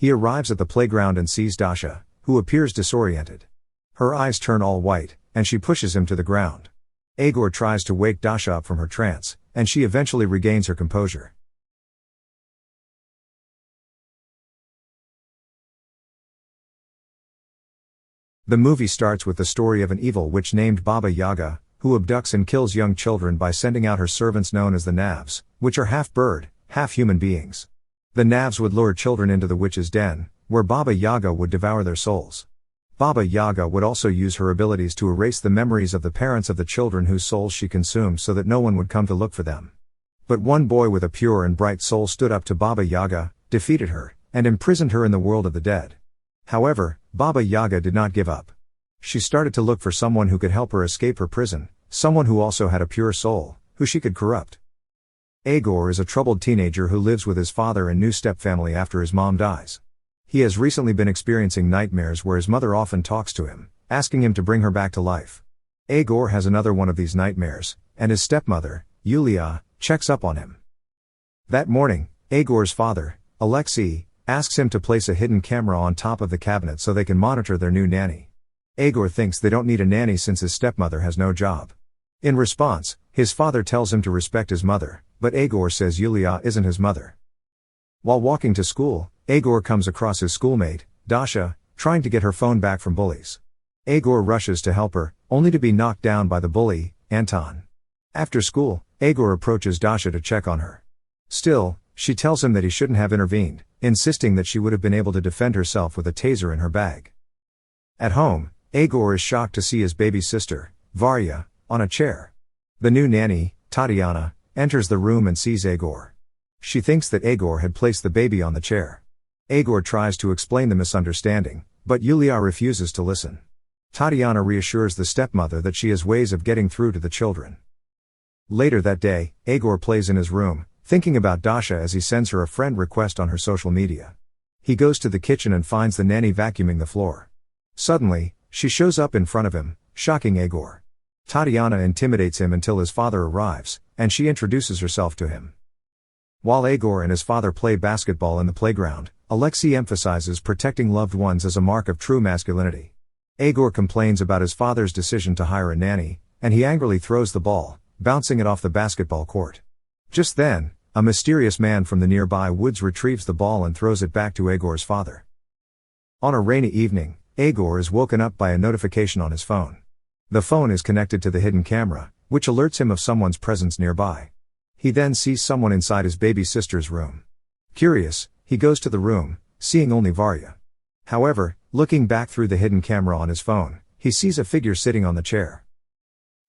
He arrives at the playground and sees Dasha, who appears disoriented. Her eyes turn all white, and she pushes him to the ground. Egor tries to wake Dasha up from her trance, and she eventually regains her composure. The movie starts with the story of an evil witch named Baba Yaga, who abducts and kills young children by sending out her servants known as the Navs, which are half bird, half human beings. The Navs would lure children into the witch's den, where Baba Yaga would devour their souls. Baba Yaga would also use her abilities to erase the memories of the parents of the children whose souls she consumed so that no one would come to look for them. But one boy with a pure and bright soul stood up to Baba Yaga, defeated her, and imprisoned her in the world of the dead. However, Baba Yaga did not give up. She started to look for someone who could help her escape her prison, someone who also had a pure soul, who she could corrupt. Egor is a troubled teenager who lives with his father and new stepfamily after his mom dies. He has recently been experiencing nightmares where his mother often talks to him, asking him to bring her back to life. Egor has another one of these nightmares, and his stepmother, Yulia, checks up on him. That morning, Egor's father, Alexei, asks him to place a hidden camera on top of the cabinet so they can monitor their new nanny. Egor thinks they don't need a nanny since his stepmother has no job. In response, his father tells him to respect his mother, but Egor says Yulia isn't his mother. While walking to school, Egor comes across his schoolmate, Dasha, trying to get her phone back from bullies. Egor rushes to help her, only to be knocked down by the bully, Anton. After school, Egor approaches Dasha to check on her. Still, she tells him that he shouldn't have intervened, insisting that she would have been able to defend herself with a taser in her bag. At home, Egor is shocked to see his baby sister, Varya, on a chair. The new nanny, Tatiana, enters the room and sees Egor. She thinks that Egor had placed the baby on the chair. Egor tries to explain the misunderstanding, but Yulia refuses to listen. Tatiana reassures the stepmother that she has ways of getting through to the children. Later that day, Egor plays in his room, thinking about Dasha as he sends her a friend request on her social media. He goes to the kitchen and finds the nanny vacuuming the floor. Suddenly, she shows up in front of him, shocking Egor. Tatiana intimidates him until his father arrives, and she introduces herself to him. While Egor and his father play basketball in the playground, Alexei emphasizes protecting loved ones as a mark of true masculinity. Egor complains about his father's decision to hire a nanny, and he angrily throws the ball, bouncing it off the basketball court. Just then, a mysterious man from the nearby woods retrieves the ball and throws it back to Egor's father. On a rainy evening, Egor is woken up by a notification on his phone. The phone is connected to the hidden camera, which alerts him of someone's presence nearby. He then sees someone inside his baby sister's room. Curious, he goes to the room, seeing only Varya. However, looking back through the hidden camera on his phone, he sees a figure sitting on the chair.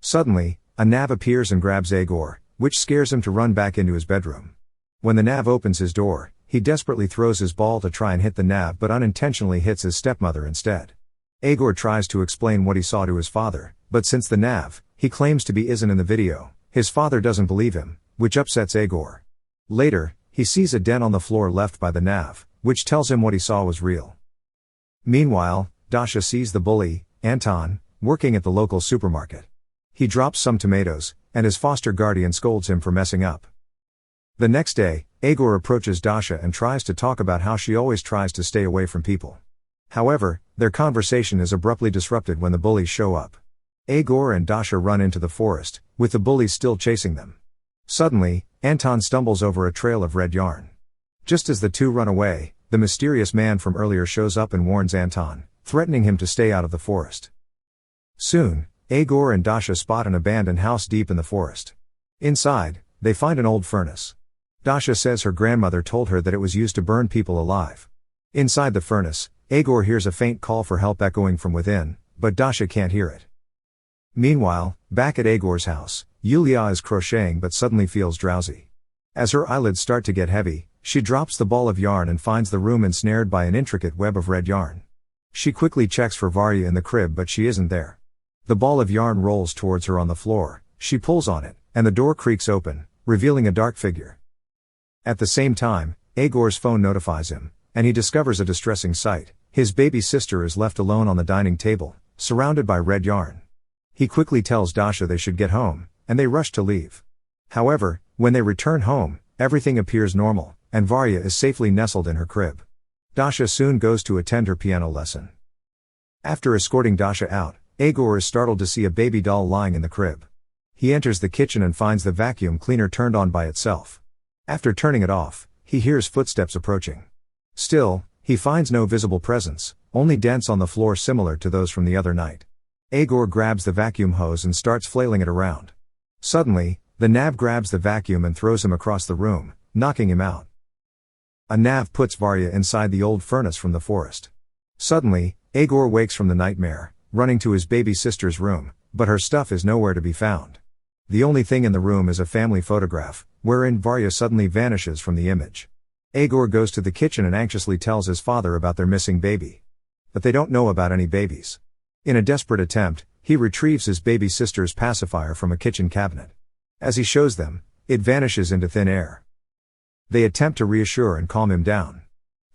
Suddenly, a Nav appears and grabs Egor, which scares him to run back into his bedroom. When the Nav opens his door, he desperately throws his ball to try and hit the Nav but unintentionally hits his stepmother instead. Egor tries to explain what he saw to his father, but since the Nav, he claims to be isn't in the video, his father doesn't believe him, which upsets Egor. Later, he sees a dent on the floor left by the Nav, which tells him what he saw was real. Meanwhile, Dasha sees the bully, Anton, working at the local supermarket. He drops some tomatoes, and his foster guardian scolds him for messing up. The next day, Egor approaches Dasha and tries to talk about how she always tries to stay away from people. However, their conversation is abruptly disrupted when the bullies show up. Egor and Dasha run into the forest, with the bullies still chasing them. Suddenly, Anton stumbles over a trail of red yarn. Just as the two run away, the mysterious man from earlier shows up and warns Anton, threatening him to stay out of the forest. Soon, Egor and Dasha spot an abandoned house deep in the forest. Inside, they find an old furnace. Dasha says her grandmother told her that it was used to burn people alive. Inside the furnace, Egor hears a faint call for help echoing from within, but Dasha can't hear it. Meanwhile, back at Egor's house, Yulia is crocheting but suddenly feels drowsy. As her eyelids start to get heavy, she drops the ball of yarn and finds the room ensnared by an intricate web of red yarn. She quickly checks for Varya in the crib but she isn't there. The ball of yarn rolls towards her on the floor, she pulls on it, and the door creaks open, revealing a dark figure. At the same time, Egor's phone notifies him, and he discovers a distressing sight. His baby sister is left alone on the dining table, surrounded by red yarn. He quickly tells Dasha they should get home, and they rush to leave. However, when they return home, everything appears normal, and Varya is safely nestled in her crib. Dasha soon goes to attend her piano lesson. After escorting Dasha out, Egor is startled to see a baby doll lying in the crib. He enters the kitchen and finds the vacuum cleaner turned on by itself. After turning it off, he hears footsteps approaching. Still, he finds no visible presence, only dents on the floor similar to those from the other night. Egor grabs the vacuum hose and starts flailing it around. Suddenly, the nav grabs the vacuum and throws him across the room, knocking him out. A nav puts Varya inside the old furnace from the forest. Suddenly, Egor wakes from the nightmare, running to his baby sister's room, but her stuff is nowhere to be found. The only thing in the room is a family photograph, wherein Varya suddenly vanishes from the image. Egor goes to the kitchen and anxiously tells his father about their missing baby. But they don't know about any babies. In a desperate attempt, he retrieves his baby sister's pacifier from a kitchen cabinet. As he shows them, it vanishes into thin air. They attempt to reassure and calm him down.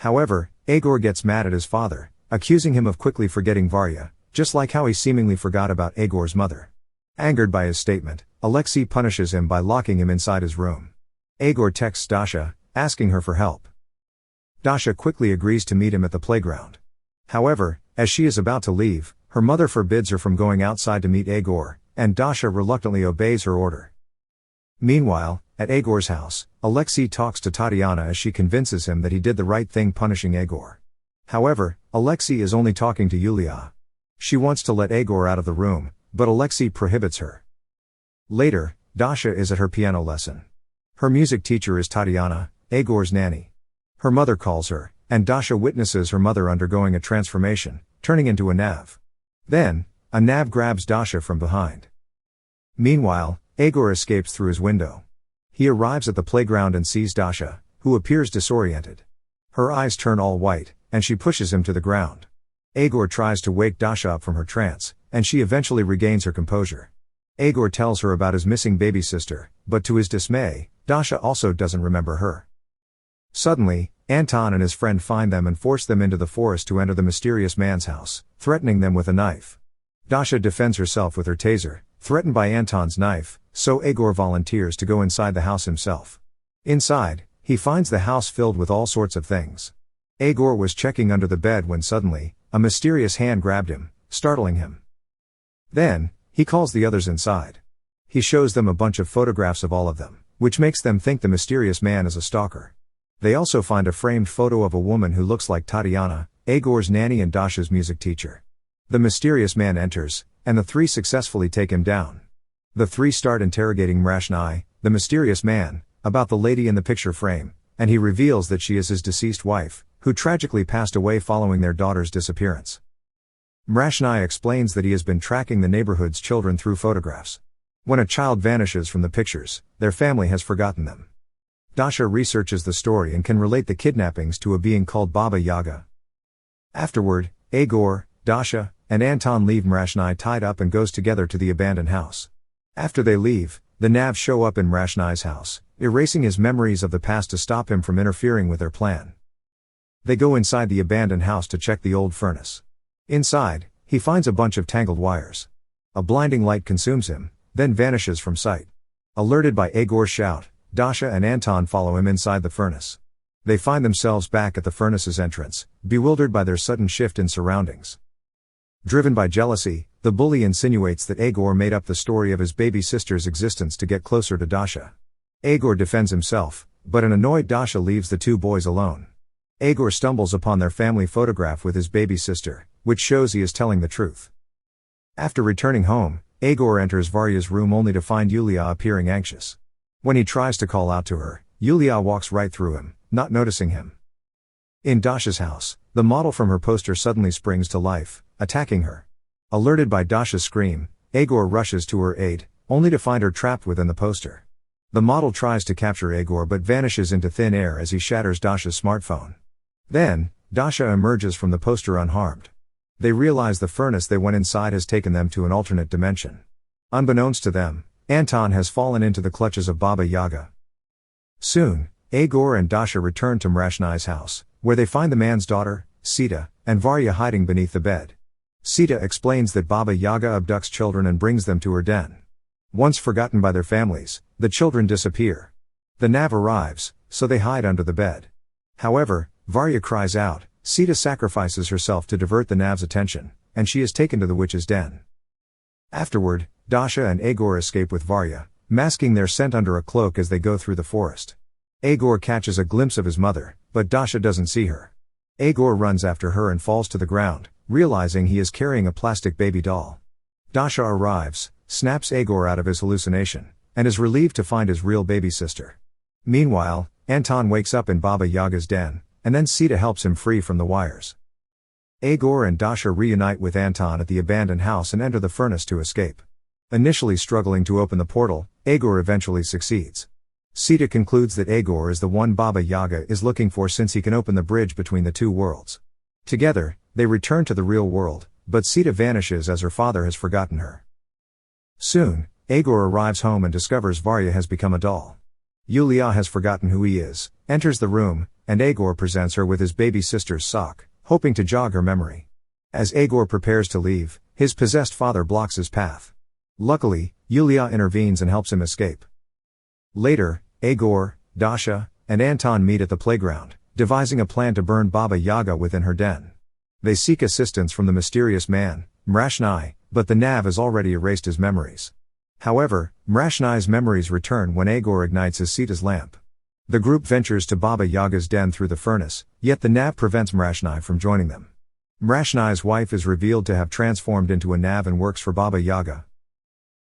However, Egor gets mad at his father, accusing him of quickly forgetting Varya, just like how he seemingly forgot about Egor's mother. Angered by his statement, Alexei punishes him by locking him inside his room. Egor texts Dasha, asking her for help. Dasha quickly agrees to meet him at the playground. However, as she is about to leave, her mother forbids her from going outside to meet Egor, and Dasha reluctantly obeys her order. Meanwhile, at Egor's house, Alexei talks to Tatiana as she convinces him that he did the right thing punishing Egor. However, Alexei is only talking to Yulia. She wants to let Egor out of the room, but Alexei prohibits her. Later, Dasha is at her piano lesson. Her music teacher is Tatiana, Egor's nanny. Her mother calls her, and Dasha witnesses her mother undergoing a transformation, turning into a nav. Then, a nav grabs Dasha from behind. Meanwhile, Egor escapes through his window. He arrives at the playground and sees Dasha, who appears disoriented. Her eyes turn all white, and she pushes him to the ground. Egor tries to wake Dasha up from her trance, and she eventually regains her composure. Egor tells her about his missing baby sister, but to his dismay, Dasha also doesn't remember her. Suddenly, Anton and his friend find them and force them into the forest to enter the mysterious man's house, threatening them with a knife. Dasha defends herself with her taser, threatened by Anton's knife, so Egor volunteers to go inside the house himself. Inside, he finds the house filled with all sorts of things. Egor was checking under the bed when suddenly, a mysterious hand grabbed him, startling him. Then, he calls the others inside. He shows them a bunch of photographs of all of them, which makes them think the mysterious man is a stalker. They also find a framed photo of a woman who looks like Tatiana, Egor's nanny and Dasha's music teacher. The mysterious man enters, and the three successfully take him down. The three start interrogating Mrashnai, the mysterious man, about the lady in the picture frame, and he reveals that she is his deceased wife, who tragically passed away following their daughter's disappearance. Mrashnai explains that he has been tracking the neighborhood's children through photographs. When a child vanishes from the pictures, their family has forgotten them. Dasha researches the story and can relate the kidnappings to a being called Baba Yaga. Afterward, Egor, Dasha, and Anton leave Mrashnai tied up and goes together to the abandoned house. After they leave, the Navs show up in Mrashnai's house, erasing his memories of the past to stop him from interfering with their plan. They go inside the abandoned house to check the old furnace. Inside, he finds a bunch of tangled wires. A blinding light consumes him, then vanishes from sight. Alerted by Egor's shout, Dasha and Anton follow him inside the furnace. They find themselves back at the furnace's entrance, bewildered by their sudden shift in surroundings. Driven by jealousy, the bully insinuates that Egor made up the story of his baby sister's existence to get closer to Dasha. Egor defends himself, but an annoyed Dasha leaves the two boys alone. Egor stumbles upon their family photograph with his baby sister, which shows he is telling the truth. After returning home, Egor enters Varya's room only to find Yulia appearing anxious. When he tries to call out to her, Yulia walks right through him, not noticing him. In Dasha's house, the model from her poster suddenly springs to life, attacking her. Alerted by Dasha's scream, Egor rushes to her aid, only to find her trapped within the poster. The model tries to capture Egor but vanishes into thin air as he shatters Dasha's smartphone. Then, Dasha emerges from the poster unharmed. They realize the furnace they went inside has taken them to an alternate dimension. Unbeknownst to them, Anton has fallen into the clutches of Baba Yaga. Soon, Egor and Dasha return to Mrashnai's house, where they find the man's daughter, Sita, and Varya hiding beneath the bed. Sita explains that Baba Yaga abducts children and brings them to her den. Once forgotten by their families, the children disappear. The Nav arrives, so they hide under the bed. However, Varya cries out, Sita sacrifices herself to divert the Nav's attention, and she is taken to the witch's den. Afterward, Dasha and Egor escape with Varya, masking their scent under a cloak as they go through the forest. Egor catches a glimpse of his mother, but Dasha doesn't see her. Egor runs after her and falls to the ground, realizing he is carrying a plastic baby doll. Dasha arrives, snaps Egor out of his hallucination, and is relieved to find his real baby sister. Meanwhile, Anton wakes up in Baba Yaga's den, and then Sita helps him free from the wires. Egor and Dasha reunite with Anton at the abandoned house and enter the furnace to escape. Initially struggling to open the portal, Egor eventually succeeds. Sita concludes that Egor is the one Baba Yaga is looking for since he can open the bridge between the two worlds. Together, they return to the real world, but Sita vanishes as her father has forgotten her. Soon, Egor arrives home and discovers Varya has become a doll. Yulia has forgotten who he is, enters the room, and Egor presents her with his baby sister's sock, hoping to jog her memory. As Egor prepares to leave, his possessed father blocks his path. Luckily, Yulia intervenes and helps him escape. Later, Egor, Dasha, and Anton meet at the playground, devising a plan to burn Baba Yaga within her den. They seek assistance from the mysterious man, Mrashnai, but the Nav has already erased his memories. However, Mrashnai's memories return when Egor ignites his Sita's lamp. The group ventures to Baba Yaga's den through the furnace, yet the Nav prevents Mrashnai from joining them. Mrashnai's wife is revealed to have transformed into a Nav and works for Baba Yaga.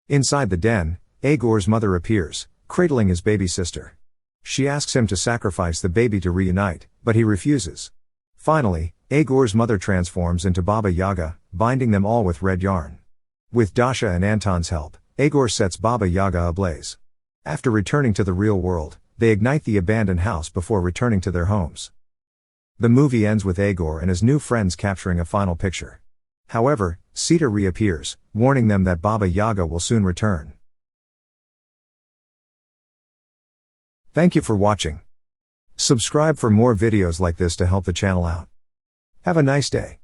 Inside the den, Egor's mother appears, cradling his baby sister. She asks him to sacrifice the baby to reunite, but he refuses. Finally, Egor's mother transforms into Baba Yaga, binding them all with red yarn. With Dasha and Anton's help, Egor sets Baba Yaga ablaze. After returning to the real world, they ignite the abandoned house before returning to their homes. The movie ends with Egor and his new friends capturing a final picture. However, Sita reappears, warning them that Baba Yaga will soon return. Thank you for watching. Subscribe for more videos like this to help the channel out. Have a nice day.